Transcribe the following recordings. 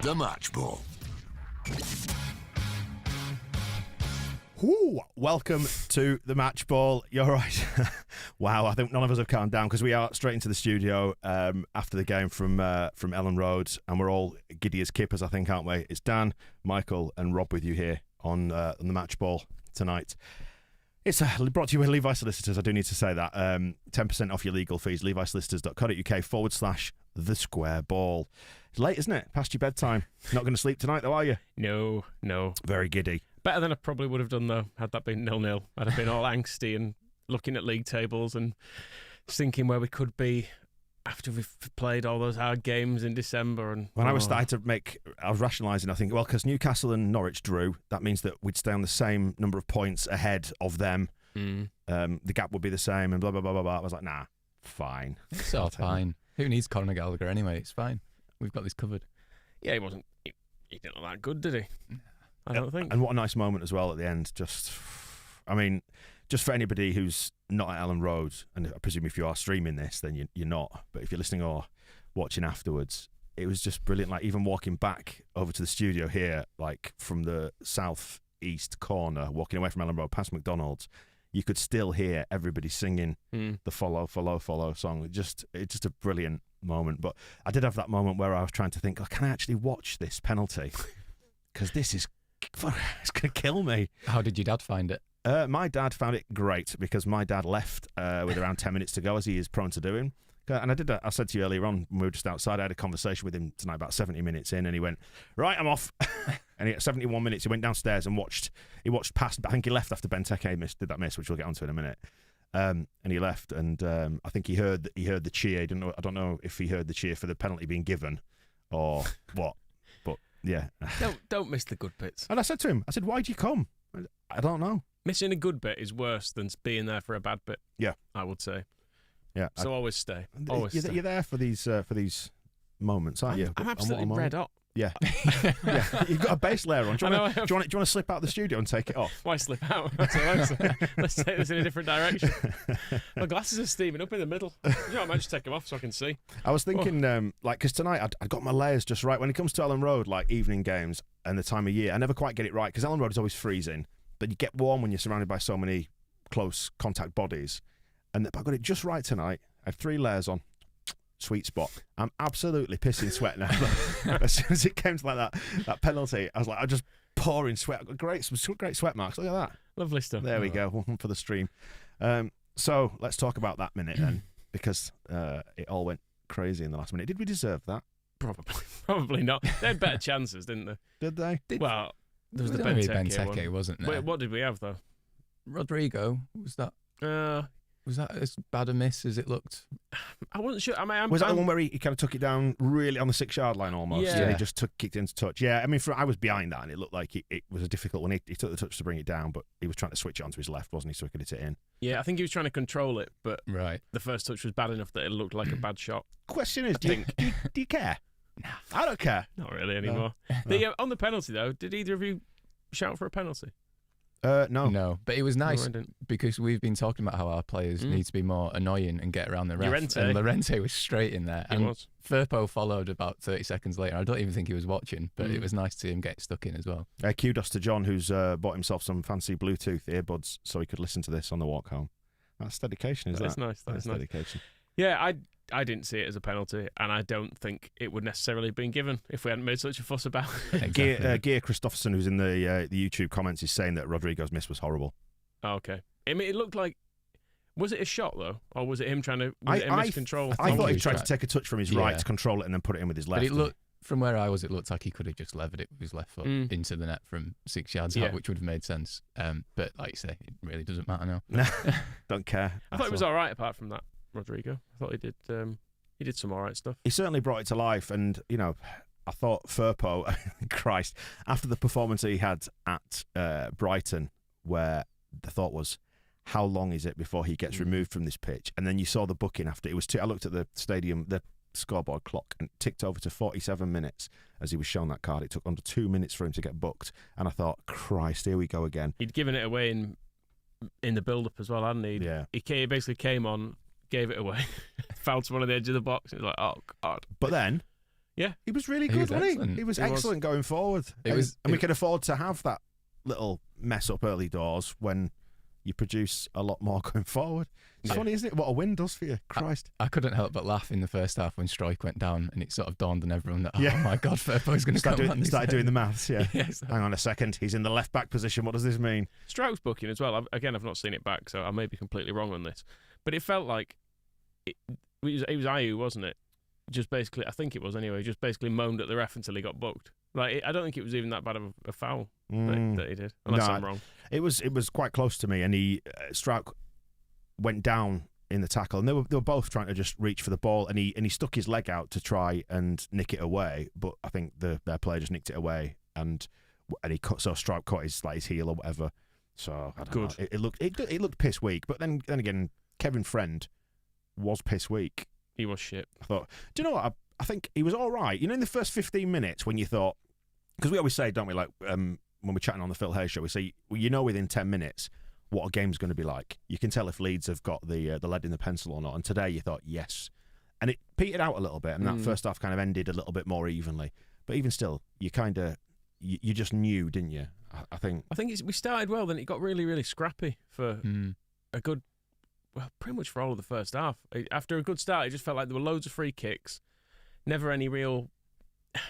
The Match Ball. Ooh, welcome to the Match Ball. You're right. Wow, I think none of us have calmed down because we are straight into the studio after the game from Ellen Road, and we're all giddy as kippers, I think, aren't we? It's Dan, Michael, and Rob with you here on the Match Ball tonight. It's brought to you by Levi Solicitors. I do need to say that. 10% off your legal fees. levisolicitors.co.uk/the square ball. It's late, isn't it? Past your bedtime. Not going to sleep tonight, though, are you? No. Very giddy. Better than I probably would have done, though, had that been 0-0. I'd have been all angsty and looking at league tables and thinking where we could be after we've played all those hard games in December. And when I was starting to I was rationalising, I think, well, because Newcastle and Norwich drew, that means that we'd stay on the same number of points ahead of them. The gap would be the same and blah, blah, blah, blah, blah. I was like, nah, fine. It's all fine. Who needs Conor Gallagher anyway? It's fine. We've got this covered. Yeah, he didn't look that good, did he? I don't think. And what a nice moment as well at the end. Just for anybody who's not at Ellen Road, and I presume if you are streaming this, then you're not. But if you're listening or watching afterwards, it was just brilliant. Like even walking back over to the studio here, like from the southeast corner, walking away from Ellen Road past McDonald's, you could still hear everybody singing the follow song. It's just a brilliant moment. But I did have that moment where I was trying to think, can I actually watch this penalty? Because this is it's going to kill me. How did your dad find it? My dad found it great because my dad left with around 10 minutes to go, as he is prone to doing. And I said to you earlier on, when we were just outside, I had a conversation with him tonight about 70 minutes in, and he went, right, I'm off. And at 71 minutes, he went downstairs and watched past, I think he left after Benteke did that miss, which we'll get onto in a minute. And he left, and I think he heard the cheer. I don't know if he heard the cheer for the penalty being given or what. Yeah. Don't miss the good bits. And I said to him, why'd you come? I don't know. Missing a good bit is worse than being there for a bad bit. Yeah. I would say. Yeah. So always stay. You're there for these moments, aren't you? I'm absolutely red hot. Yeah. Yeah. You've got a base layer on. Do you want to slip out of the studio and take it off? Why slip out? Let's take this in a different direction. My glasses are steaming up in the middle. I might just take them off so I can see. I was thinking, because tonight I got my layers just right. When it comes to Ellen Road, like evening games and the time of year, I never quite get it right because Ellen Road is always freezing, but you get warm when you're surrounded by so many close contact bodies. And I got it just right tonight. I have 3 layers on. Sweet spot. I'm absolutely pissing sweat now. As soon as it came to like that penalty, I was like, I'm just pouring sweat. I've got some great sweat marks. Look at that. Lovely stuff. There we go. One for the stream. So let's talk about that minute then, because it all went crazy in the last minute. Did we deserve that? Probably not. They had better chances, didn't they? Did they? Well, there was the Benteke one. wasn't there? Wait, what did we have though? Rodrigo, was that as bad a miss as it looked? I wasn't sure. Was that the one where he kind of took it down really on the 6-yard line almost? Yeah. And he just kicked it into touch. Yeah, I mean, I was behind that and it looked like it was a difficult one. He took the touch to bring it down, but he was trying to switch it onto his left, wasn't he, so he could hit it in. Yeah, I think he was trying to control it, but right. The first touch was bad enough that it looked like a bad shot. Question is, do you care? No, I don't care. Not really anymore. No. On the penalty, though, did either of you shout for a penalty? No, but it was nice because we've been talking about how our players need to be more annoying and get around the ref. And Llorente was straight in there. And Firpo followed about 30 seconds later. I don't even think he was watching, but it was nice to see him get stuck in as well. Kudos to John, who's bought himself some fancy Bluetooth earbuds so he could listen to this on the walk home. That's dedication, isn't it? That's nice. That's dedication. Yeah, I didn't see it as a penalty, and I don't think it would necessarily have been given if we hadn't made such a fuss about it. Exactly. Gear Christopherson, who's in the YouTube comments, is saying that Rodrigo's miss was horrible. Oh, okay. I mean, it looked like... Was it a shot, though? Or was it him trying to... Was it a miscontrol? I thought he tried to take a touch from his right to control it and then put it in with his left. But it looked, from where I was, it looked like he could have just levered it with his left foot into the net from 6 yards out, which would have made sense. But like you say, it really doesn't matter now. No, don't care. I thought it was all right apart from that, Rodrigo. I thought he did some all right stuff. He certainly brought it to life, and I thought Firpo, Christ, after the performance he had at Brighton, where the thought was, how long is it before he gets removed from this pitch? And then you saw the booking after. It was I looked at the stadium, the scoreboard clock, and it ticked over to 47 minutes as he was shown that card. It took under 2 minutes for him to get booked, and I thought, Christ, here we go again. He'd given it away in the build-up as well, hadn't he? Yeah. He basically came on, gave it away, fouled to one of the edge of the box. It was like, oh, God. But then Yeah. He was really good, wasn't he? He was excellent going forward. And we can afford to have that little mess up early doors when you produce a lot more going forward. It's funny, isn't it? What a win does for you. Christ. I couldn't help but laugh in the first half when Strike went down and it sort of dawned on everyone that, oh my God, Firpo's going to come on. He started doing the maths, Hang on a second. He's in the left back position. What does this mean? Strike's booking as well. I've not seen it back, so I may be completely wrong on this. But it felt like it was Ayew, wasn't it? Just basically, I think it was anyway, just basically moaned at the ref until he got booked. Like, I don't think it was even that bad of a foul that he did, unless I'm wrong. It was quite close to me, and Strauch went down in the tackle, and they were both trying to just reach for the ball, and he stuck his leg out to try and nick it away, but I think their player just nicked it away, and Strauch caught his heel or whatever. So I don't know. It looked piss weak, but then again, Kevin Friend was piss weak. He was shit. I thought, do you know what? I think he was all right. You know, in the first 15 minutes when you thought, because we always say, don't we, like when we're chatting on the Phil Hayes show, we say, well, you know, within 10 minutes what a game's going to be like. You can tell if Leeds have got the lead in the pencil or not. And today you thought, yes. And it petered out a little bit, and that first half kind of ended a little bit more evenly. But even still, you kind of, you just knew, didn't you? I think we started well, then it got really, really scrappy for a good, well, pretty much for all of the first half. After a good start, it just felt like there were loads of free kicks, never any real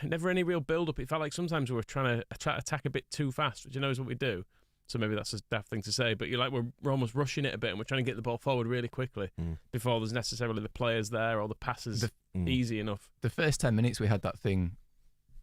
build-up. It felt like sometimes we were trying to attack a bit too fast, which is what we do. So maybe that's a daft thing to say, but we're almost rushing it a bit, and we're trying to get the ball forward really quickly before there's necessarily the players there or the passes easy enough. The first 10 minutes we had that thing,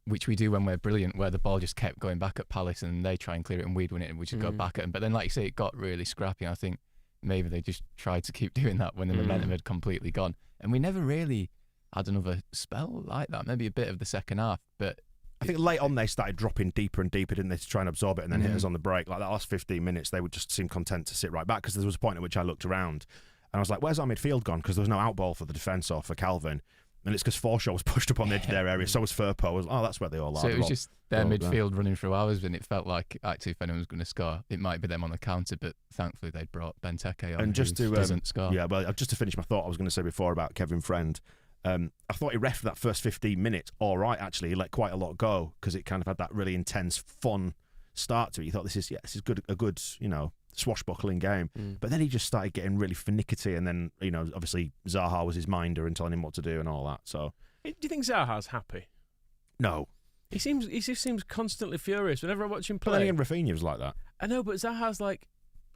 which we do when we're brilliant, where the ball just kept going back at Palace and they try and clear it and we'd win it and we just go back at them. But then, like you say, it got really scrappy, and I think maybe they just tried to keep doing that when the momentum had completely gone. And we never really had another spell like that, maybe a bit of the second half, but I think late on they started dropping deeper and deeper, didn't they, to try and absorb it and then hit us on the break. Like that last 15 minutes, they would just seem content to sit right back, because there was a point at which I looked around and I was like, where's our midfield gone? Because there was no out ball for the defence or for Calvin. And it's because Forshaw was pushed up on the edge of their area, so was Firpo. That's where they all are. So it was just their midfield running through ours, and it felt like actually if anyone was going to score, it might be them on the counter, but thankfully they'd brought Benteke on, and just to doesn't score. Yeah, well, just to finish my thought I was going to say before about Kevin Friend, I thought he reffed that first 15 minutes all right, actually. He let quite a lot go, because it kind of had that really intense, fun start to it. You thought, this is a good, swashbuckling game. But then he just started getting really finicky, and then, obviously Zaha was his minder and telling him what to do and all that. So, do you think Zaha's happy? No. He just seems constantly furious whenever I watch him play. But then again, Raphinha was like that. I know, but Zaha's like,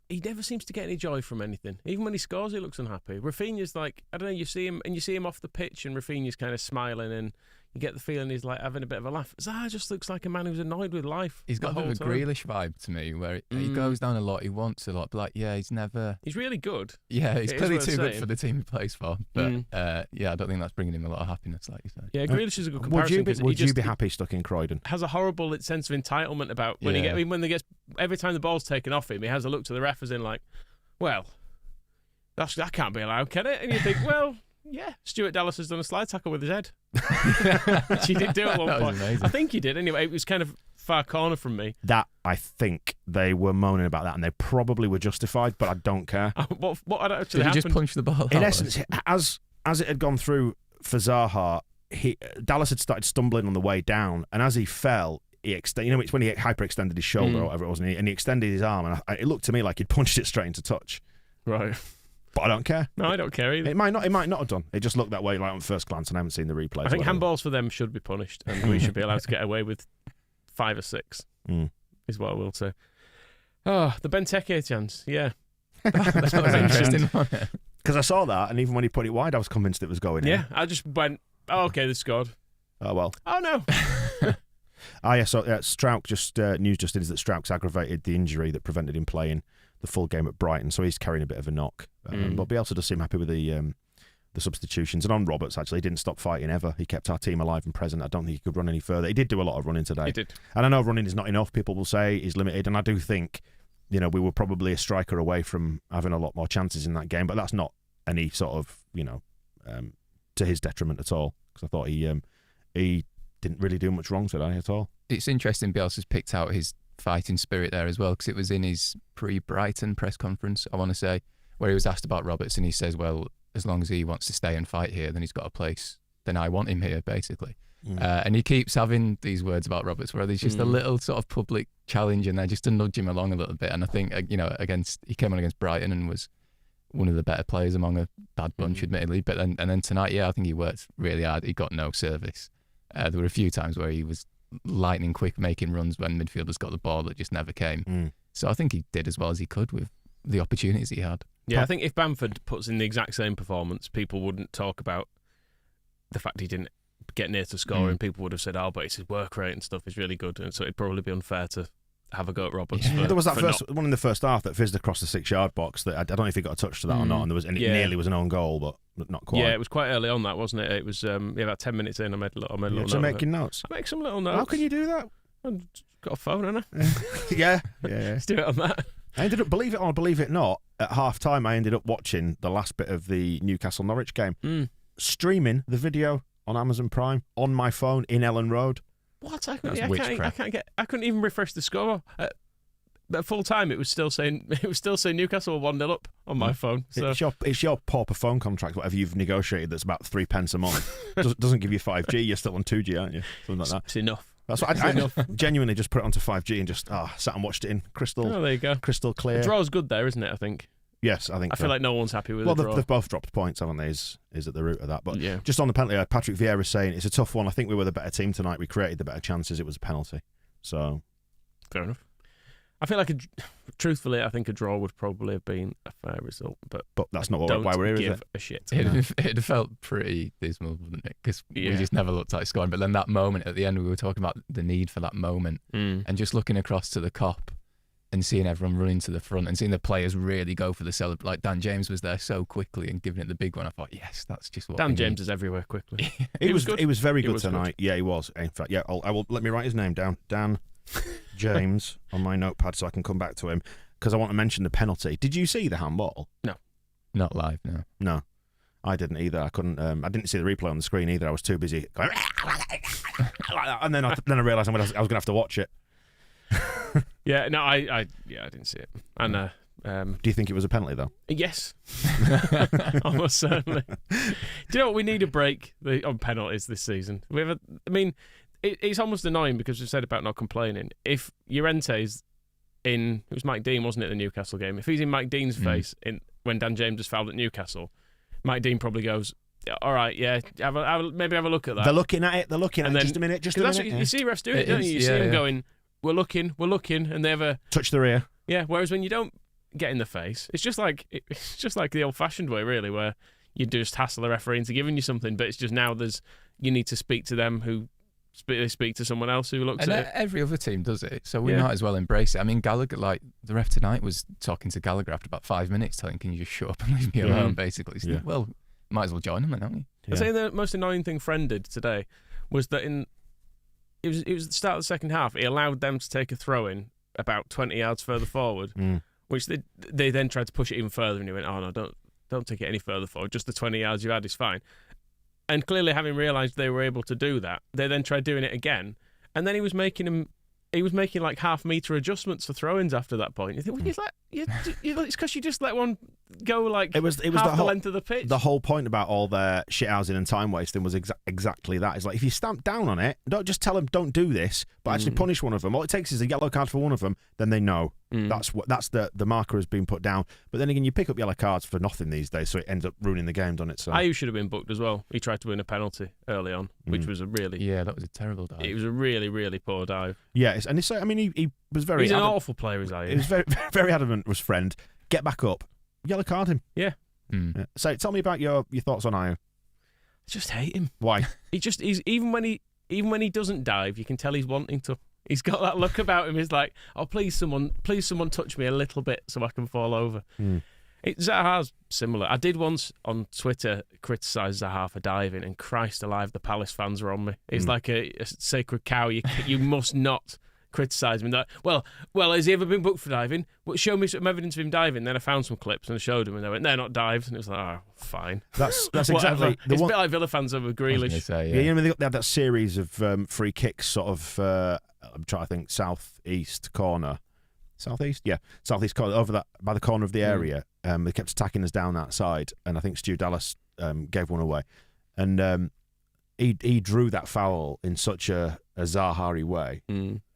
he never seems to get any joy from anything. Even when he scores, he looks unhappy. Raphinha's like, I don't know, you see him off the pitch and Raphinha's kind of smiling, and you get the feeling he's like having a bit of a laugh. Zaha just looks like a man who's annoyed with life. He's got a bit of a Grealish vibe to me, where he goes down a lot, he wants a lot, but he's really good. Yeah, he's clearly too good for the team he plays for. But I don't think that's bringing him a lot of happiness, like you said. Yeah, Grealish is a good comparison. Would you be happy stuck in Croydon? Has a horrible sense of entitlement about when every time the ball's taken off him, he has a look to the ref as in like, well, that can't be allowed, can it? And you think, well, yeah, Stuart Dallas has done a slide tackle with his head. Which he did do at one point. Amazing. I think he did. Anyway, it was kind of far corner from me. That, I think they were moaning about that, and they probably were justified, but I don't care. What had actually happened? Did he just punch the ball in essence, as it had gone through for Zaha, Dallas had started stumbling on the way down, and as he fell, it's when he hyperextended his shoulder or whatever it was, and he extended his arm, and it looked to me like he'd punched it straight into touch. Right. But I don't care. No, I don't care either. It might not have done. It just looked that way, like on first glance, and I haven't seen the replay. I think handballs for them should be punished, and we should be allowed to get away with 5 or 6. Is what I will say. Oh, the Benteke chance, yeah. That's not interesting. Because I saw that, and even when he put it wide, I was convinced it was going in. Yeah, I just went, oh, okay, they scored. Oh, well. Oh, no. So Strauch, news just is that Strauch's aggravated the injury that prevented him playing the full game at Brighton, so he's carrying a bit of a knock. But Bielsa does seem happy with the substitutions. And on Roberts, actually, he didn't stop fighting ever. He kept our team alive and present. I don't think he could run any further. He did do a lot of running today. He did. And I know running is not enough. People will say he's limited, and I do think, we were probably a striker away from having a lot more chances in that game, but that's not any sort of, to his detriment at all, because I thought he didn't really do much wrong today at all. It's interesting Bielsa's picked out his fighting spirit there as well, because it was in his pre-Brighton press conference, I want to say, where he was asked about Roberts, and he says, well, as long as he wants to stay and fight here, then he's got a place, then I want him here, basically. And he keeps having these words about Roberts where there's just a little sort of public challenge in there just to nudge him along a little bit. And I think, he came on against Brighton and was one of the better players among a bad bunch, admittedly. But then tonight, I think he worked really hard. He got no service. There were a few times where he was lightning quick making runs when midfielders got the ball that just never came. So I think he did as well as he could with the opportunities he had. Yeah, I think if Bamford puts in the exact same performance, people wouldn't talk about the fact he didn't get near to scoring. People would have said, but it's his work rate and stuff is really good, and so it'd probably be unfair to have a go at Roberts. There was that one in the first half that fizzed across the 6-yard box that I don't know if he got a touch to that or not, and it nearly was an own goal, but not quite. Yeah, it was quite early on that, wasn't it? It was about 10 minutes in. I made a little note. So making notes. I make some little notes. How can you do that? I've got a phone, haven't I? yeah. Let's do it on that. I ended up, believe it or believe it not, at half time I ended up watching the last bit of the Newcastle Norwich game, streaming the video on Amazon Prime on my phone in Ellen Road. What? I couldn't even refresh the score. At full time, it was still saying Newcastle were 1-0 up on my phone. So. It's your pauper phone contract, whatever you've negotiated, that's about 3p a month. Doesn't give you 5G. You're still on 2G, aren't you? Something like that. It's enough. That's what I genuinely just put it onto 5G and just sat and watched it in crystal. Oh, there you go. Crystal clear. The draw's good there, isn't it? I think. Yes, I think. I feel like no one's happy with the draw. They've both dropped points, haven't they? Is at the root of that. But just on the penalty, Patrick Vieira saying it's a tough one. I think we were the better team tonight. We created the better chances. It was a penalty. So fair enough. I feel like, truthfully, I think a draw would probably have been a fair result. But that's not why we're here, is it? Don't give a shit. It felt pretty dismal, wouldn't it? Because we just never looked like scoring. But then that moment at the end, we were talking about the need for that moment. And just looking across to the Kop and seeing everyone running to the front and seeing the players really go for the celebration. Like Dan James was there so quickly and giving it the big one. I thought, yes, that's just what Dan James is everywhere quickly. He was good. He was very good tonight. Good. Yeah, he was. In fact, I will let me write his name down. Dan James on my notepad so I can come back to him because I want to mention the penalty. Did you see the handball? No. Not live, no. No. I didn't either. I couldn't. I didn't see the replay on the screen either. I was too busy going and then I realised I was going to have to watch it. Yeah, no, I didn't see it. And do you think it was a penalty though? Yes, almost certainly. Do you know what? We need a break on penalties this season. It's almost annoying because we've said about not complaining. If Llorente's it was Mike Dean, wasn't it, the Newcastle game? If he's in Mike Dean's face when Dan James has fouled at Newcastle, Mike Dean probably goes, all right, yeah, maybe have a look at that. They're looking at it. Just a minute. That's what you see refs doing it, don't you? You see them going, we're looking, and they ever touch the rear. Yeah. Whereas when you don't get in the face, it's just like the old-fashioned way, really, where you just hassle the referee into giving you something. But it's just now you need to speak to them who speak to someone else who looks at it. Every other team does it, so we might as well embrace it. I mean, Gallagher, like the ref tonight, was talking to Gallagher after about 5 minutes, telling him, "Can you just shut up and leave me alone?" Basically, so, well, might as well join him, don't you? I say the most annoying thing Friend did today was that it was the start of the second half. He allowed them to take a throw in about 20 yards further forward, which they then tried to push it even further, and he went, "Oh no, don't take it any further forward. Just the 20 yards you had is fine." And clearly, having realised they were able to do that, they then tried doing it again. And then he was making like half-metre adjustments for throw-ins after that point. You think, it's because you just let one go like half the length of the pitch. The whole point about all their shithousing and time wasting was exactly that. It's like, if you stamp down on it, don't just tell them don't do this, but actually punish one of them. All it takes is a yellow card for one of them, then they know. That's the marker has been put down. But then again, you pick up yellow cards for nothing these days, so it ends up ruining the game, doesn't it? So Ayew should have been booked as well. He tried to win a penalty early on, which was that was a terrible dive. It was a really, really poor dive. Yeah, he was very. He's an awful player, is Ayew. He was very, very adamant. Was Friend get back up, yellow card him? Yeah. So tell me about your thoughts on Ayew. I just hate him. Why? He's even when he doesn't dive, you can tell he's wanting to. He's got that look about him. He's like, "Oh, please, someone touch me a little bit so I can fall over." Zaha's similar. I did once on Twitter criticise Zaha for diving, and Christ alive, the Palace fans were on me. He's like a sacred cow. You must not criticise him. Well, has he ever been booked for diving? Well, show me some evidence of him diving. Then I found some clips and I showed him, and they went, "They're not dived." And it was like, "Oh, fine." That's exactly. It's a bit like Villa fans over Grealish. They had that series of free kicks, sort of. I'm trying to think. Southeast corner. Southeast corner over that by the corner of the area. They kept attacking us down that side, and I think Stu Dallas gave one away. And he drew that foul in such a Zaha-y way.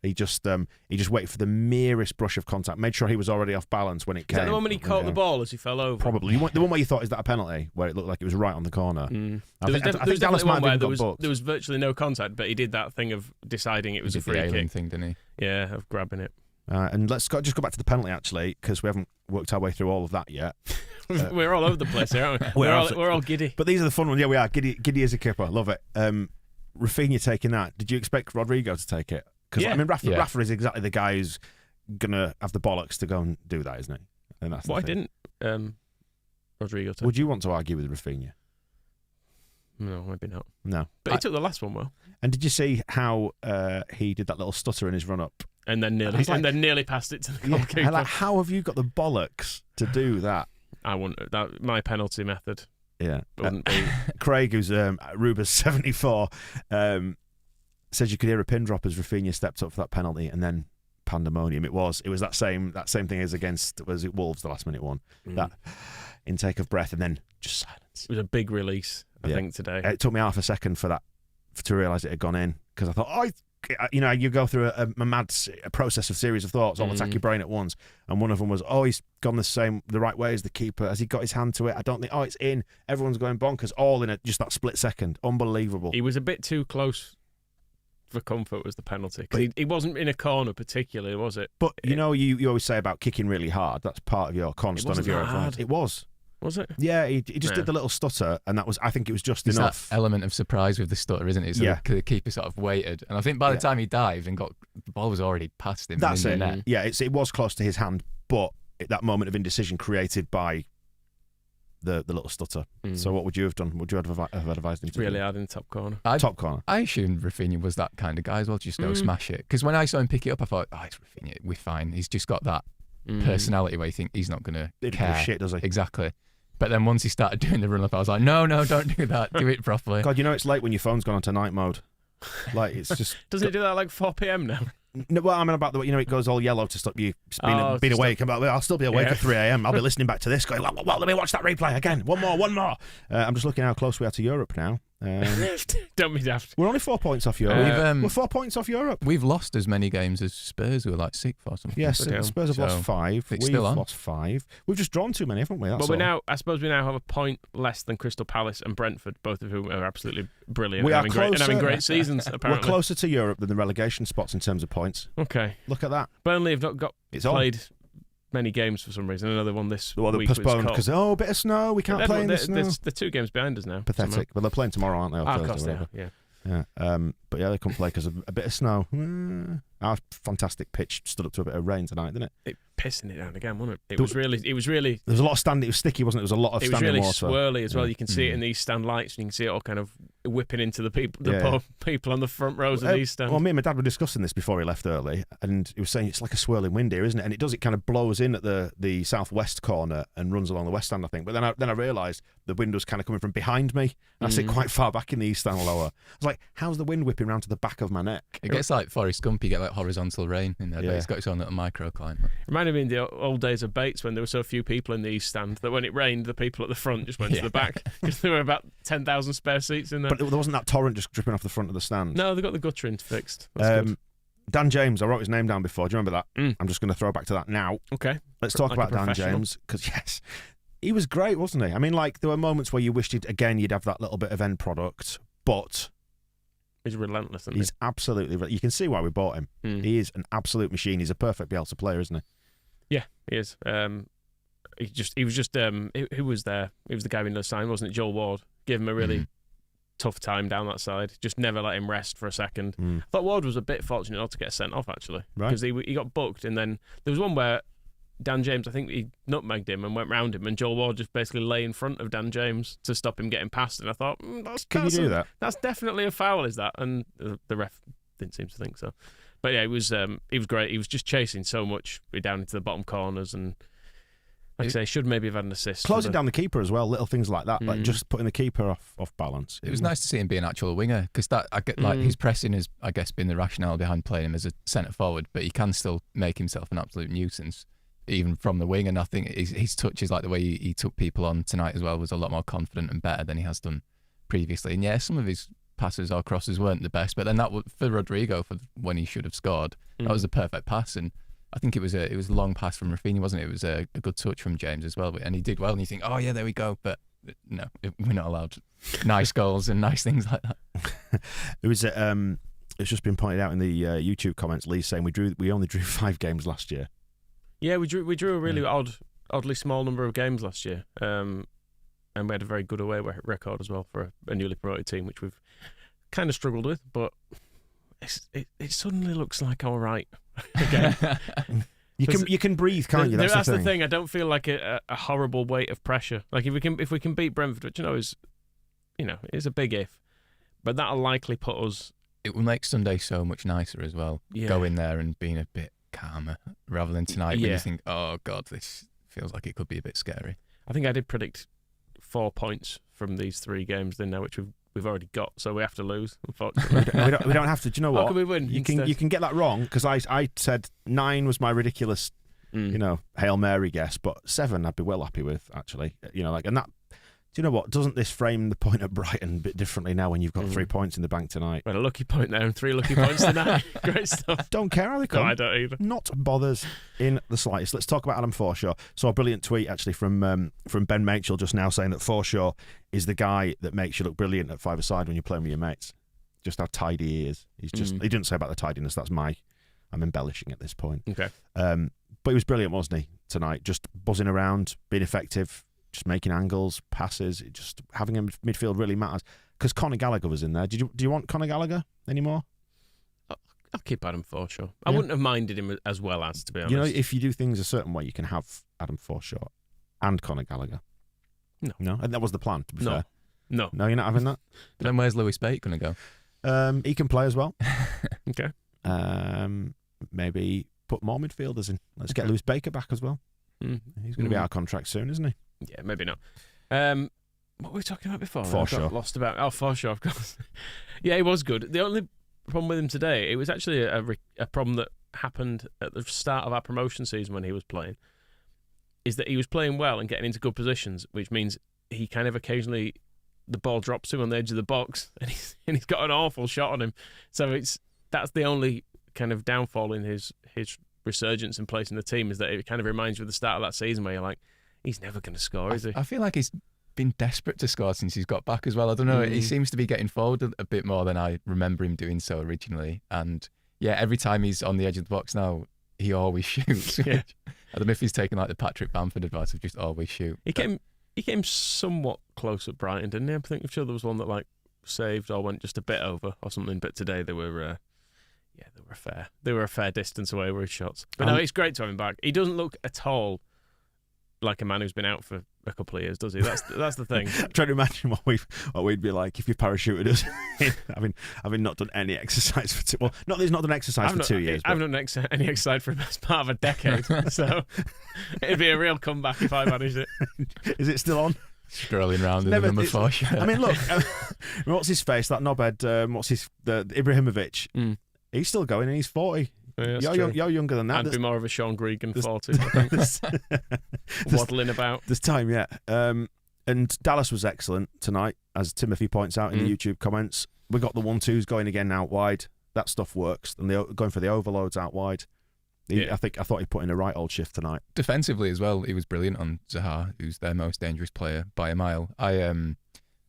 He just waited for the merest brush of contact, made sure he was already off balance when it came. Is that the one when he caught the ball as he fell over? Probably. The one where you thought, is that a penalty? Where it looked like it was right on the corner. I think Dallas might have been booked. There was virtually no contact, but he did that thing of deciding it was a free kick. Thing, didn't he? Yeah, of grabbing it. And let's just go back to the penalty, actually, because we haven't worked our way through all of that yet. We're all over the place here, aren't we? We're all giddy. But these are the fun ones. Yeah, we are. Giddy as a kipper. Love it. Raphinha taking that. Did you expect Rodrigo to take it? Because I mean, Rafa is exactly the guy who's gonna have the bollocks to go and do that, isn't he? And that's why didn't Rodrigo take Would you want to argue with Raphinha? No, maybe not. No. But he took the last one well. And did you see how he did that little stutter in his run-up? And then nearly passed it to the goalkeeper. Yeah, like, how have you got the bollocks to do that? I wouldn't. That my penalty method. Yeah. Wouldn't be. Craig, who's Ruba's 74, says you could hear a pin drop as Raphinha stepped up for that penalty, and then pandemonium. It was that same thing as against Wolves, the last minute one. That intake of breath and then just silence. It was a big release, I think, today. It took me half a second for that to realise it had gone in, because I thought, you go through a mad process of series of thoughts, all attack your brain at once, and one of them was, he's gone the right way as the keeper. Has he got his hand to it? I don't think. It's in. Everyone's going bonkers, all in just that split second. Unbelievable. He was a bit too close for comfort, was the penalty, because he wasn't in a corner particularly, was it? But you always say about kicking really hard. That's part of your cornerstone of your advantage. It was. Was it? Yeah, he just did the little stutter, and I think it was just enough. That element of surprise with the stutter, isn't it? So the keeper sort of waited, and I think by the time he dived and the ball was already past him. That's it. Net. Yeah, it was close to his hand, but that moment of indecision created by the little stutter. So what would you have done? Would you have advised him to really do? hard in the top corner. Top corner. I assumed Raphinha was that kind of guy as well, just go smash it. Because when I saw him pick it up, I thought, it's Raphinha, we're fine. He's just got that personality where you think he's not going to care. Shit, does he? Exactly. But then once he started doing the run-up, I was like, no, don't do that. Do it properly. God, it's late when your phone's gone onto night mode. Like, it's just... Doesn't it do that at like 4 p.m. now? No, well, I mean about it goes all yellow to stop you being awake. I'll still be awake at 3 a.m. I'll be listening back to this going, well, let me watch that replay again. One more. I'm just looking how close we are to Europe now. Don't be daft. We're only 4 points off Europe. We're 4 points off Europe. We've lost as many games as Spurs, who are like 6th or something. Yes, Spurs have lost 5. We've lost 5. We've just drawn too many, haven't we? I suppose we now have a point less than Crystal Palace and Brentford, both of whom are absolutely brilliant having great seasons, apparently. We're closer to Europe than the relegation spots in terms of points. Okay. Look at that. Burnley have not played many games for some reason. Another one this week was postponed because a bit of snow. We can't play in the snow. They're 2 games behind us now. Pathetic. But they're playing tomorrow, aren't they? Of course they are. Yeah. But they couldn't play because of a bit of snow. Our fantastic pitch stood up to a bit of rain tonight, didn't it? It pissing it down again, wasn't it? It was really. There was a lot of standing. It was sticky, wasn't it? There was a lot of standing water. It was really swirly as well. You can see it in the East Stand lights, and you can see it all kind of whipping into the poor people on the front rows of the East Stand. Well, me and my dad were discussing this before he left early, and he was saying it's like a swirling wind here, isn't it? And it does. It kind of blows in at the southwest corner and runs along the West Stand, I think. But then I realised the wind was kind of coming from behind me. And I sit quite far back in the East Stand lower. I was like, how's the wind whipping round to the back of my neck? It gets like Forrest Gump. You get like horizontal rain in there, but it's got its own little microclimate. Reminded me of the old days of Bates when there were so few people in the East Stand that when it rained, the people at the front just went to the back because there were about 10,000 spare seats in there. But there wasn't that torrent just dripping off the front of the stand. No, they got the guttering fixed. That's good. Dan James, I wrote his name down before. Do you remember that? I'm just going to throw back to that now. Okay. Let's talk about Dan James because he was great, wasn't he? I mean, like there were moments where you wished you'd have that little bit of end product, but he's relentless. Isn't he's absolutely. You can see why we bought him. He is an absolute machine. He's a perfect Bielsa player, isn't he? Yeah, he is. He was just. Who was there? It was the guy we no sign, wasn't it? Joel Ward. Gave him a really tough time down that side. Just never let him rest for a second. I thought Ward was a bit fortunate not to get sent off actually, because he got booked, and then there was one where Dan James, I think he nutmegged him and went round him, and Joel Ward just basically lay in front of Dan James to stop him getting past. And I thought, can you do that? That's definitely a foul, is that? And the ref didn't seem to think so. But yeah, he was great. He was just chasing so much down into the bottom corners, and like I say, should maybe have had an assist. Closing down the keeper as well, little things like that, like just putting the keeper off balance. It was nice to see him be an actual winger, because his pressing has, I guess, been the rationale behind playing him as a centre forward, but he can still make himself an absolute nuisance even from the wing, and I think his touches, like the way he took people on tonight as well, was a lot more confident and better than he has done previously. And yeah, some of his passes or crosses weren't the best, but then that for Rodrigo, for when he should have scored, that was the perfect pass. And I think it was a long pass from Raphinha, wasn't it? It was a good touch from James as well, and he did well. And you think, oh yeah, there we go. But no, we're not allowed nice goals and nice things like that. It was. It's just been pointed out in the YouTube comments. Lee's saying we only drew 5 games last year. Yeah, we drew a really oddly small number of games last year, and we had a very good away record as well for a newly promoted team, which we've kind of struggled with. But it suddenly looks like all right again. You can breathe, can't you? That's the thing. I don't feel like a horrible weight of pressure. Like if we can beat Brentford, which is a big if, but that'll likely put us. It will make Sunday so much nicer as well. Yeah. Go in there and being a bit calmer rather than tonight when you think, oh God, this feels like it could be a bit scary. I think I did predict 4 points from these 3 games then now, which we've already got, so we have to lose, unfortunately. we don't have to. Do you know what? How can we win? You can get that wrong, because I said 9 was my ridiculous, Hail Mary guess, but 7 I'd be well happy with, actually. And that. Do you know what? Doesn't this frame the point at Brighton a bit differently now when you've got 3 points in the bank tonight? Well, a lucky point there and 3 lucky points tonight. Great stuff. Don't care how they come. No, I don't either. Not bothers in the slightest. Let's talk about Adam Forshaw. Saw a brilliant tweet actually from Ben Machel just now saying that Forshaw is the guy that makes you look brilliant at 5-a-side when you're playing with your mates. Just how tidy he is. He's just. He didn't say about the tidiness. I'm embellishing at this point. Okay. But he was brilliant, wasn't he, tonight? Just buzzing around, being effective. Just making angles, passes, just having him midfield really matters. Because Conor Gallagher was in there. Do you want Conor Gallagher anymore? I'll keep Adam Forshaw. I wouldn't have minded him as well as, to be honest. If you do things a certain way, you can have Adam Forshaw and Conor Gallagher. No, and that was the plan. To be fair. No, you're not having that. Then where's Lewis Bate going to go? He can play as well. Okay. Maybe put more midfielders in. Let's get Lewis Baker back as well. He's going to be out of contract soon, isn't he? Yeah, maybe not. What were we talking about before? Forshaw. I got lost about. Forshaw, of course. Yeah, he was good. The only problem with him today, it was actually a problem that happened at the start of our promotion season when he was playing, is that he was playing well and getting into good positions, which means he kind of occasionally, the ball drops him on the edge of the box and he's got an awful shot on him. So that's the only kind of downfall in his resurgence and place in the team, is that it kind of reminds you of the start of that season where you're like, he's never going to score, is he? I feel like he's been desperate to score since he's got back as well. I don't know. He seems to be getting forward a bit more than I remember him doing so originally. And yeah, every time he's on the edge of the box now, he always shoots. Yeah. I don't know if he's taking like the Patrick Bamford advice of just always shoot. He came somewhat close at Brighton, didn't he? I think I'm sure there was one that like saved or went just a bit over or something. But today they were. They were a fair distance away with his shots. But no, it's great to have him back. He doesn't look at all like a man who's been out for a couple of years, does he? That's the thing. I'm trying to imagine what we'd be like if you parachuted us. having not done any exercise for not that he's not done exercise for 2 years. I've not done any exercise for the best part of a decade, so it'd be a real comeback if I managed it. Is it still on? Scrolling around in the number 4 shirt. I mean, look, what's his face? That knobhead. The Ibrahimovic. He's still going and he's 40. Yeah, you're younger than that. I'd be more of a Sean Gregan 40, I think. Waddling about. There's time yet. And Dallas was excellent tonight, as Timothy points out in the YouTube comments. We got the 1-2s going again out wide. That stuff works. And they're going for the overloads out wide. I thought he put in a right old shift tonight. Defensively as well, he was brilliant on Zaha, who's their most dangerous player by a mile.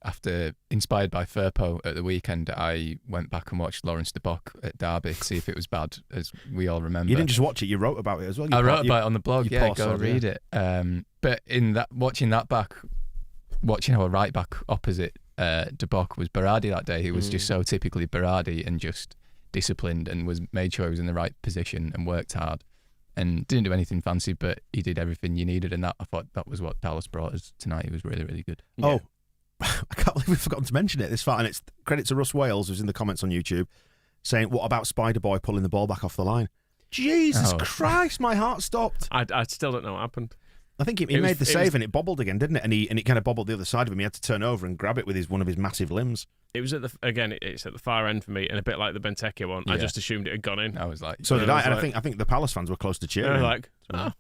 After inspired by Firpo at the weekend, I went back and watched Lawrence de Bock at Derby to see if it was bad, as we all remember. You didn't just watch it; you wrote about it as well. I wrote about it on the blog. Yeah, go read it. But in that, watching our right back opposite de Bock was Berardi that day. He was just so typically Berardi and just disciplined and made sure he was in the right position and worked hard and didn't do anything fancy, but he did everything you needed. And that, I thought that was what Dallas brought us tonight. He was really, really good. Yeah. Oh. I can't believe we've forgotten to mention it this far, and it's credit to Russ Wales, who's in the comments on YouTube, saying, "What about Spider Boy pulling the ball back off the line?" Jesus Christ, my heart stopped. I still don't know what happened. I think he made the save and it bobbled again, didn't it? And it kind of bobbled the other side of him. He had to turn over and grab it with one of his massive limbs. It was it's at the far end for me, and a bit like the Benteke one. Yeah. I just assumed it had gone in. I was like, so did I. And I think the Palace fans were close to cheering. They were like, oh.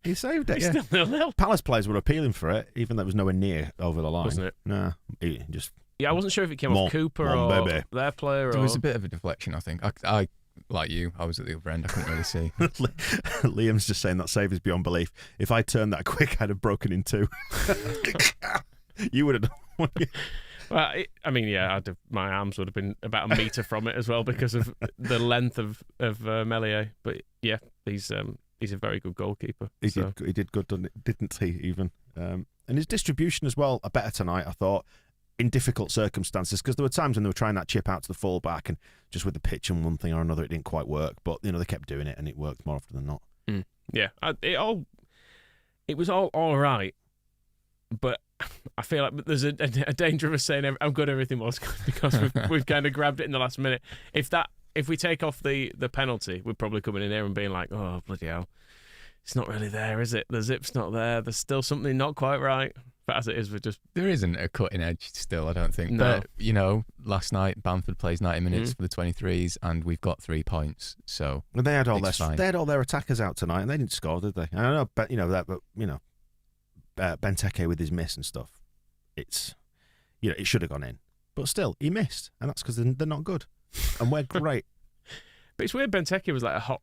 He saved it, Still 0-0. Palace players were appealing for it, even though it was nowhere near over the line. Wasn't it? No, he just Yeah, I wasn't sure if it came off Cooper or their player. There was a bit of a deflection, I think. I like you, I was at the other end. I couldn't really see. Liam's just saying that save is beyond belief. If I turned that quick, I'd have broken in two. You would have done. Well, I mean, yeah, my arms would have been about a metre from it as well because of the length of Meslier. But yeah, he's a very good goalkeeper. He did good, didn't he? Even and his distribution as well, better tonight, I thought, in difficult circumstances, because there were times when they were trying that chip out to the full back and just with the pitch and one thing or another, it didn't quite work. But they kept doing it and it worked more often than not. Yeah, it was all right, but I feel like there's a danger of us saying how good everything was because we've kind of grabbed it in the last minute. If we take off the penalty, we're probably coming in here and being like, oh, bloody hell, it's not really there, is it? The zip's not there. There's still something not quite right. But as it is, there isn't a cutting edge still, I don't think. No. But, last night, Bamford plays 90 minutes for the 23s and we've got 3 points. So they had all their attackers out tonight and they didn't score, did they? I don't know, but Benteke with his miss and stuff, it should have gone in. But still, he missed. And that's because they're not good. And we're great. But it's weird, Benteke was like a hot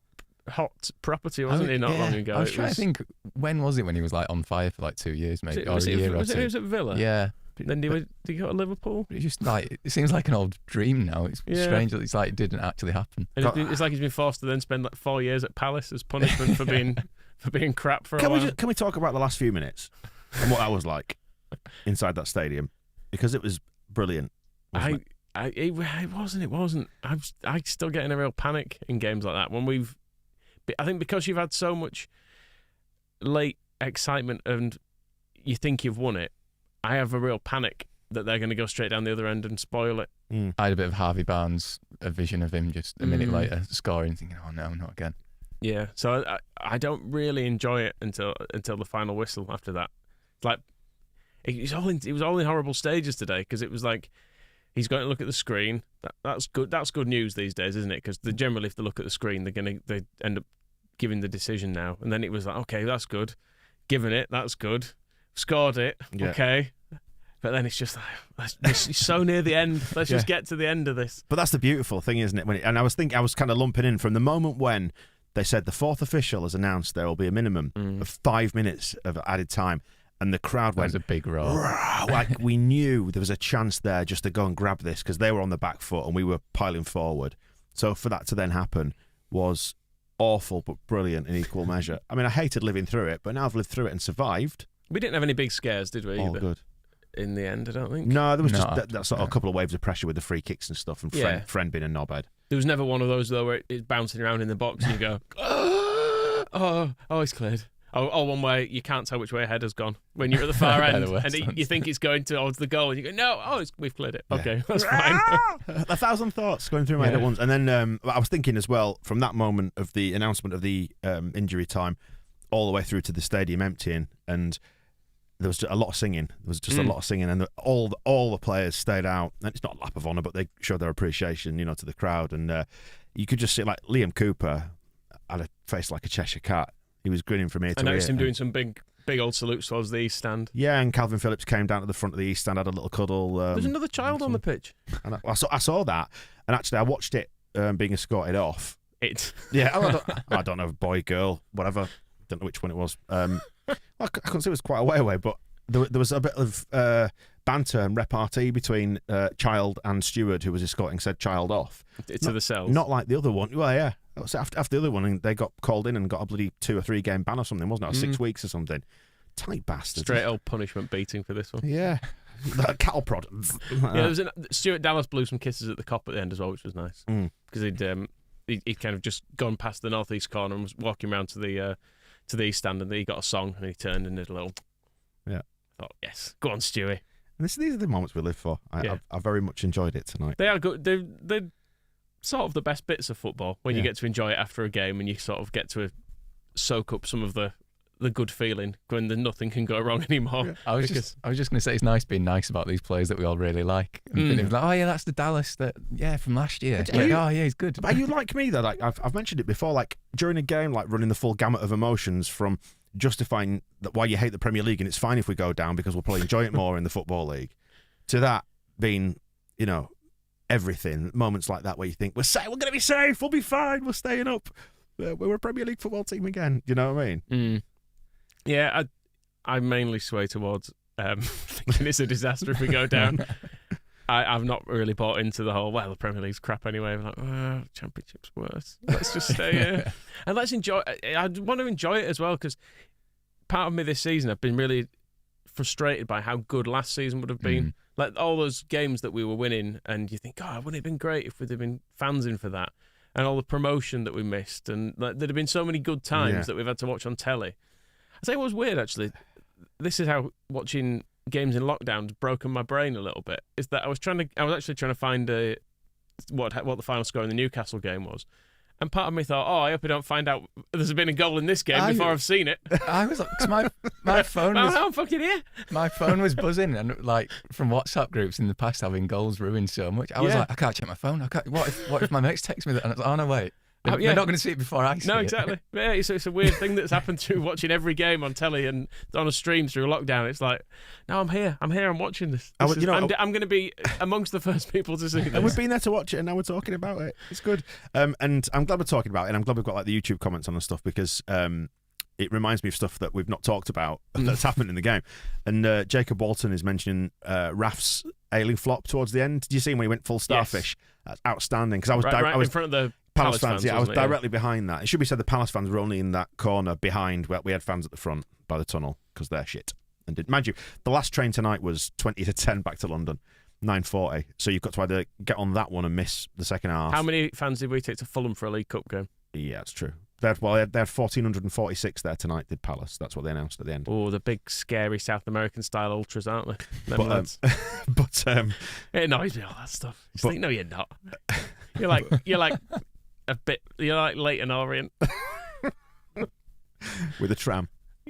property, wasn't he, not long ago? I was trying to think, when was it when he was like on fire for like 2 years, maybe? Was it at Villa? Yeah. Then did he go to Liverpool? It's just like, it seems like an old dream now. It's strange that it's like it didn't actually happen. And it's like he's been forced to then spend like 4 years at Palace as punishment for being crap for a while. Can we talk about the last few minutes and what that was like inside that stadium? Because it was brilliant. It wasn't. I'm still getting a real panic in games like that I think because you've had so much late excitement and you think you've won it, I have a real panic that they're going to go straight down the other end and spoil it. I had a bit of Harvey Barnes, a vision of him just a minute later scoring, thinking, oh no, not again. Yeah, so I don't really enjoy it until the final whistle after that. It's like, it was all in horrible stages today because it was like, he's going to look at the screen. That's good. That's good news these days, isn't it? Because generally, if they look at the screen, they end up giving the decision now. And then it was like, okay, that's good. Given it, that's good. Scored it, okay. But then it's just like, it's so near the end. Let's just get to the end of this. But that's the beautiful thing, isn't it? And I was kind of lumping in from the moment when they said the fourth official has announced there will be a minimum of 5 minutes of added time. And the crowd went... That was a big roar. Like we knew there was a chance there just to go and grab this because they were on the back foot and we were piling forward. So for that to then happen was awful but brilliant in equal measure. I mean, I hated living through it, but now I've lived through it and survived. We didn't have any big scares, did we? All either? Good. In the end, I don't think. No, there was just that sort of a couple of waves of pressure with the free kicks and stuff and friend being a knobhead. There was never one of those, though, where it's bouncing around in the box and you go, oh, it's cleared. Oh, one way, you can't tell which way a header's gone when you're at the far end and you think it's going towards the goal and you go, no, we've cleared it. Okay, that's fine. 1,000 thoughts going through my head at once. And then I was thinking as well, from that moment of the announcement of the injury time all the way through to the stadium emptying, and there was a lot of singing. There was just a lot of singing, and all the players stayed out. And it's not a lap of honour, but they showed their appreciation, to the crowd. And you could just see, like, Liam Cooper had a face like a Cheshire cat. He was grinning from ear to ear. I noticed him doing some big old salutes towards the East Stand. Yeah, and Calvin Phillips came down to the front of the East Stand, had a little cuddle. There's another child on the pitch. And I saw that, and actually I watched it being escorted off. Yeah, I don't know, boy, girl, whatever. Don't know which one it was. I couldn't say it was quite a way away, but there was a bit of banter and repartee between Child and Steward, who was escorting said child off. To the cells. Not like the other one. Well, yeah. So after the other one, they got called in and got a bloody 2 or 3 game ban or something, wasn't it? Or 6 weeks or something. Tight bastard. Straight old punishment beating for this one. Yeah. Cattle prod. Stuart Dallas blew some kisses at the cop at the end as well, which was nice. Because he'd kind of just gone past the northeast corner and was walking around to the East Stand, and then he got a song and he turned and did a little... Yeah. Oh, yes. Go on, Stewie. And these are the moments we live for. I very much enjoyed it tonight. They are good. They're sort of the best bits of football when you get to enjoy it after a game and you sort of get to soak up some of the good feeling when nothing can go wrong anymore. Yeah. I was just going to say it's nice being nice about these players that we all really like. And like, oh yeah, that's the Dallas from last year. Oh yeah, he's good. Are you like me though? Like I've mentioned it before. Like during a game, like running the full gamut of emotions from justifying that why you hate the Premier League and it's fine if we go down because we'll probably enjoy it more in the Football League, to that been, everything. Moments like that where you think, we're going to be safe, we'll be fine, we're staying up. We're a Premier League football team again. Do you know what I mean? Yeah, I mainly sway towards thinking it's a disaster if we go down. I've not really bought into the whole, the Premier League's crap anyway. I'm like, Championship's worse. Let's just stay here. And let's enjoy it. I want to enjoy it as well, because part of me this season, I've been really frustrated by how good last season would have been. Like all those games that we were winning, and you think, wouldn't it have been great if we'd have been fans in for that? And all the promotion that we missed, and there'd have been so many good times that we've had to watch on telly. I say what was weird, actually. This is how watching games in lockdown's broken my brain a little bit. Is that I was actually trying to find what the final score in the Newcastle game was, and part of me thought, I hope I don't find out there's been a goal in this game before I've seen it. I was like, because my phone was. I'm fucking here. My phone was buzzing, and like from WhatsApp groups in the past having goals ruined so much. I was like, I can't check my phone. What if my mates text me that? And I was like, no, wait. They're not going to see it before I see it. No, exactly. Yeah, it's a weird thing that's happened through watching every game on telly and on a stream through lockdown. It's like, no, I'm here. I'm watching this. I'm going to be amongst the first people to see this. And we've been there to watch it, and now we're talking about it. It's good. And I'm glad we're talking about it, and I'm glad we've got like the YouTube comments on and stuff, because it reminds me of stuff that we've not talked about that's happened in the game. And Jacob Walton is mentioning Raf's ailing flop towards the end. Did you see him when he went full starfish? Yes. That's outstanding, because I was right in front of the Palace fans. I was directly behind that. It should be said the Palace fans were only in that corner behind where we had fans at the front by the tunnel, because they're shit. And mind you, the last train tonight was 20 to 10 back to London, 9:40. So you've got to either get on that one and miss the second half. How many fans did we take to Fulham for a League Cup game? Yeah, that's true. They had 1,446 there tonight, did Palace. That's what they announced at the end. Oh, the big, scary South American-style ultras, aren't they? But it annoys me, all that stuff. You think, no, you're not. You're like a bit. You're like Leyton Orient with a tram.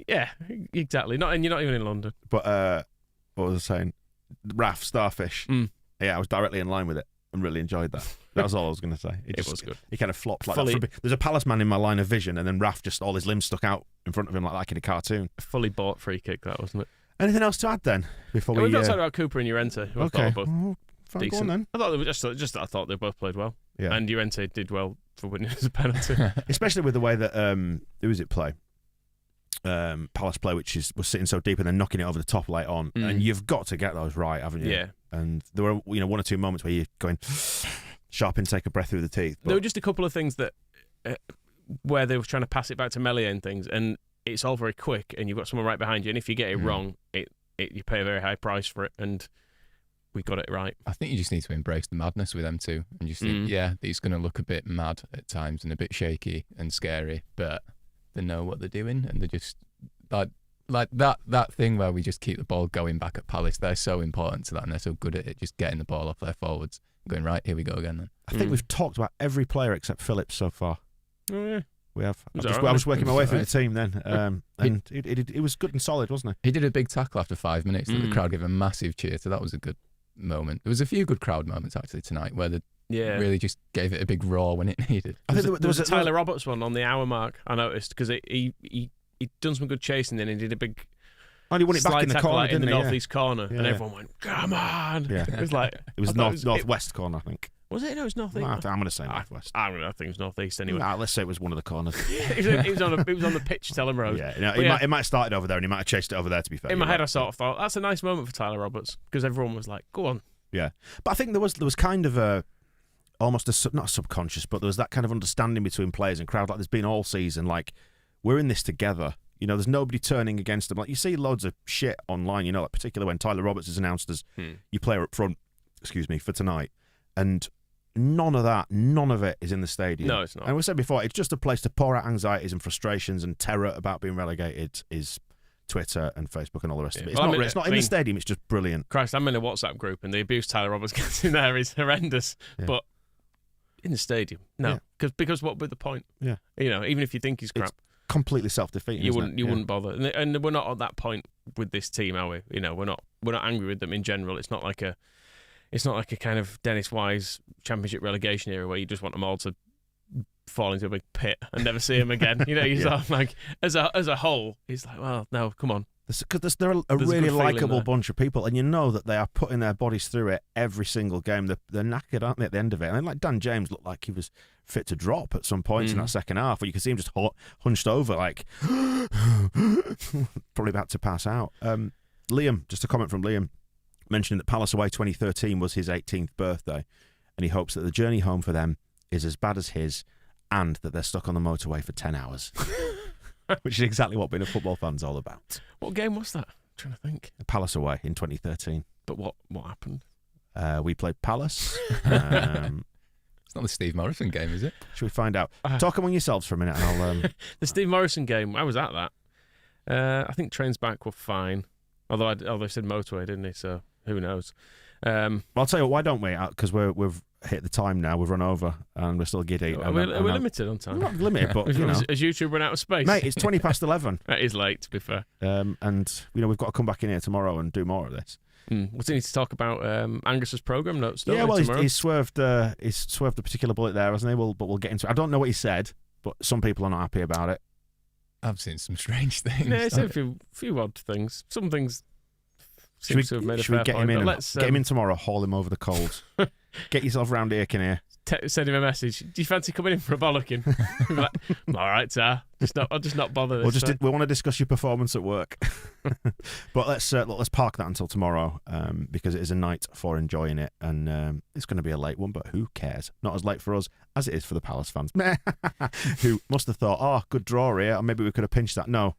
Yeah, exactly. And you're not even in London. But what was I saying? Raf Starfish. Yeah, I was directly in line with it and really enjoyed that. That was all I was going to say. It was good. He kind of flopped like that. There's a Palace man in my line of vision, and then Raf just all his limbs stuck out in front of him like in a cartoon. A fully bought free kick, that wasn't it? Anything else to add then? Before we've not talked about Cooper and Llorente. Who okay. I thought were both fine, go on, then. I thought they were I thought they both played well. Yeah. And Llorente did well for winning as a penalty. Especially with the way that who was it play? Palace play, which was sitting so deep and then knocking it over the top late on. And you've got to get those right, haven't you? Yeah. And there were one or two moments where you're going sharp and take a breath through the teeth. But there were just a couple of things that where they were trying to pass it back to Meslier and things, and it's all very quick, and you've got someone right behind you, and if you get it wrong, you pay a very high price for it, and we got it right. I think you just need to embrace the madness with them too, and just think, these going to look a bit mad at times and a bit shaky and scary, but they know what they're doing, and they're just like that thing where we just keep the ball going back at Palace. They're so important to that, and they're so good at it, just getting the ball off their forwards, going, right, here we go again then. I think we've talked about every player except Phillips so far. Oh, yeah. We have. I was working my way through the team then, and it was good and solid, wasn't it? He did a big tackle after 5 minutes that the crowd gave a massive cheer, so that was a good moment. There was a few good crowd moments actually tonight where they really just gave it a big roar when it needed. I think there was a Tyler Roberts one on the hour mark, I noticed, because he'd done some good chasing then, and he did a big he won it back in the corner, in the northeast corner, and everyone went, come on. Yeah. It was like it was northwest corner, I think. Was it? No, it was northeast. I'm going to say northwest. I think it was northeast anyway. Let's say it was one of the corners. it was on the pitch, Telham Road. Yeah, it might have started over there, and he might have chased it over there. To be fair, in my head, I sort of thought that's a nice moment for Tyler Roberts, because everyone was like, "Go on." Yeah, but I think there was kind of almost not subconscious, but there was that kind of understanding between players and crowd, like there's been all season. Like, we're in this together. There's nobody turning against them. Like, you see loads of shit online. Like particularly when Tyler Roberts is announced as your player up front. For tonight, and none of it is in the stadium. No, it's not. And we said before, it's just a place to pour out anxieties and frustrations and terror about being relegated. Is Twitter and Facebook and all the rest of it. It's not in the stadium. It's just brilliant. Christ, I'm in a WhatsApp group, and the abuse Tyler Roberts gets in there is horrendous. Yeah. But in the stadium, no, because what would the point? Yeah, even if you think he's crap, it's completely self-defeating. You wouldn't bother, and we're not at that point with this team, are we? We're not angry with them in general. It's not like a kind of Dennis Wise Championship relegation era where you just want them all to fall into a big pit and never see him again. Sort of like as a whole, he's like, well, no, come on, Because they're a really likeable bunch of people, and you know that they are putting their bodies through it every single game. They're knackered, aren't they, at the end of it? And like Dan James looked like he was fit to drop at some points in that second half, where you could see him just hunched over, like probably about to pass out. Liam, just a comment from Liam, mentioning that Palace away 2013 was his 18th birthday, and he hopes that the journey home for them is as bad as his, and that they're stuck on the motorway for 10 hours. Which is exactly what being a football fan's all about. What game was that? I'm trying to think. Palace away in 2013. But what happened? We played Palace. It's not the Steve Morrison game, is it? Should we find out? Talk among yourselves for a minute, and I'll. The Steve Morrison game. I was at that. I think trains back were fine. Although they said motorway, didn't they? So who knows? I'll tell you what. Why don't we? Because we've hit the time now. We've run over, and we're still giddy. Are we limited on time? Not limited, but you know, has YouTube run out of space? Mate, it's 11:20. That is late, to be fair. And we've got to come back in here tomorrow and do more of this. What's he need to talk about? Angus's programme notes. Yeah, well, he's swerved a particular bullet there, hasn't he? But we'll get into it. I don't know what he said, but some people are not happy about it. I've seen some strange things. Yeah, it's a few odd things. Some things. Should we get him in? Get him in tomorrow. Haul him over the coals. Get yourself round here, can you? Send him a message. Do you fancy coming in for a bollocking? Like, all right, sir. I'll just not bother. We want to discuss your performance at work. But let's park that until tomorrow, because it is a night for enjoying it, and it's going to be a late one. But who cares? Not as late for us as it is for the Palace fans, who must have thought, "Oh, good draw here, or maybe we could have pinched that." No,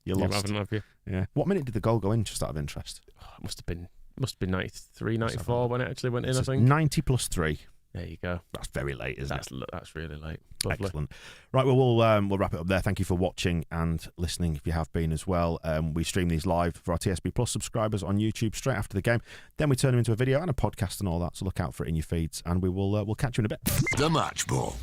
you lost. Have you? Yeah. What minute did the goal go in? Just out of interest. It must have been 93, 94 when it actually went in. I think 90 plus 3. There you go. That's very late, isn't it? That's really late. Lovely. Excellent. Right, well, we'll wrap it up there. Thank you for watching and listening, if you have been as well. We stream these live for our TSB Plus subscribers on YouTube straight after the game. Then we turn them into a video and a podcast and all that. So look out for it in your feeds, and we'll catch you in a bit. The Match Ball.